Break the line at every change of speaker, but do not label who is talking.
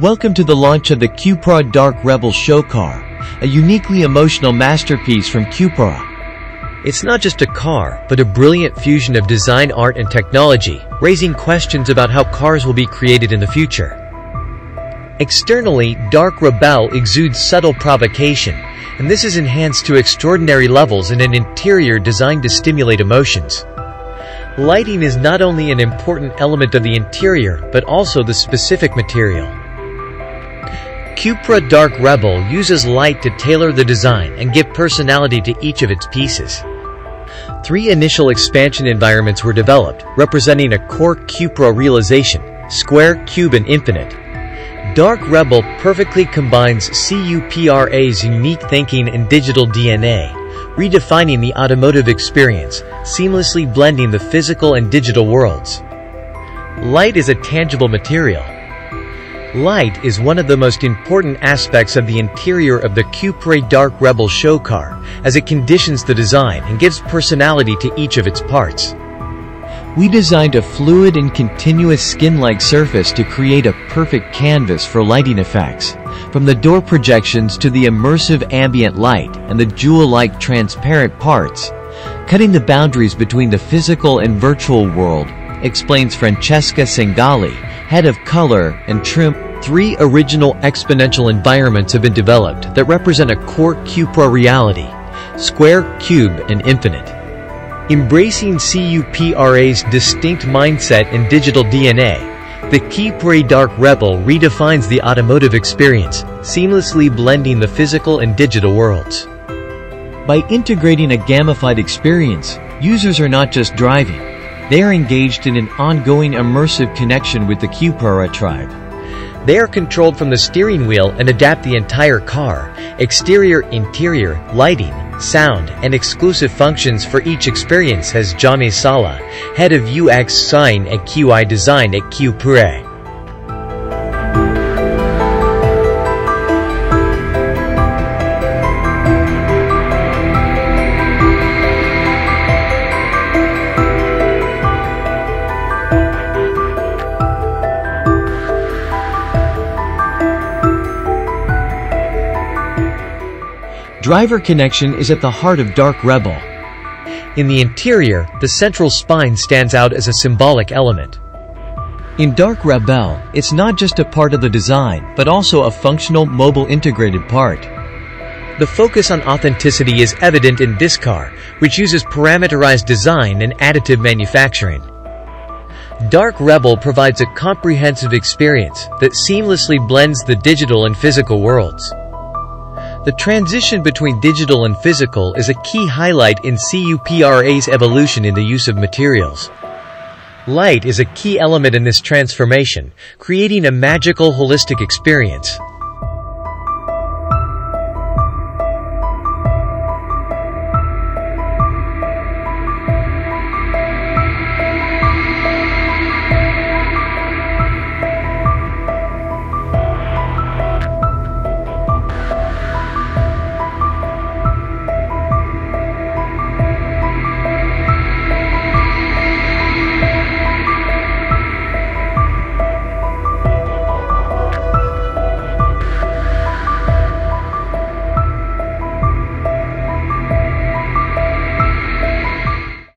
Welcome to the launch of the CUPRA DARKREBEL SHOWCAR, a uniquely emotional masterpiece from CUPRA.
It's not just a car, but a brilliant fusion of design, art, and technology, raising questions about how cars will be created in the future. Externally, DARKREBEL exudes subtle provocation, and this is enhanced to extraordinary levels in an interior designed to stimulate emotions. Lighting is not only an important element of the interior, but also the specific material. CUPRA DARKREBEL uses light to tailor the design and give personality to each of its pieces. 3 initial expansion environments were developed, representing a core CUPRA realization: square, cube, and infinite. DARKREBEL perfectly combines CUPRA's unique thinking and digital DNA, redefining the automotive experience, seamlessly blending the physical and digital worlds. Light is a tangible material. Light is one of the most important aspects of the interior of the CUPRA DARKREBEL SHOWCAR, as it conditions the design and gives personality to each of its parts.
We designed a fluid and continuous skin-like surface to create a perfect canvas for lighting effects, from the door projections to the immersive ambient light and the jewel-like transparent parts, cutting the boundaries between the physical and virtual world, explains Francesca Sangali, head of color and trim. 3 original exponential environments have been developed that represent a core CUPRA reality: square, cube, and infinite. Embracing CUPRA's distinct mindset and digital DNA, the CUPRA DARKREBEL redefines the automotive experience, seamlessly blending the physical and digital worlds. By integrating a gamified experience, users are not just driving, they are engaged in an ongoing immersive connection with the CUPRA tribe.
They are controlled from the steering wheel and adapt the entire car: exterior, interior, lighting, sound, and exclusive functions for each experience, has Johnny Sala, head of UX Sign and QI Design at CUPRA.
Driver connection is at the heart of DARKREBEL.
In the interior, the central spine stands out as a symbolic element.
In DARKREBEL, it's not just a part of the design, but also a functional, mobile integrated part.
The focus on authenticity is evident in this car, which uses parameterized design and additive manufacturing. DARKREBEL provides a comprehensive experience that seamlessly blends the digital and physical worlds. The transition between digital and physical is a key highlight in CUPRA's evolution in the use of materials. Light is a key element in this transformation, creating a magical, holistic experience.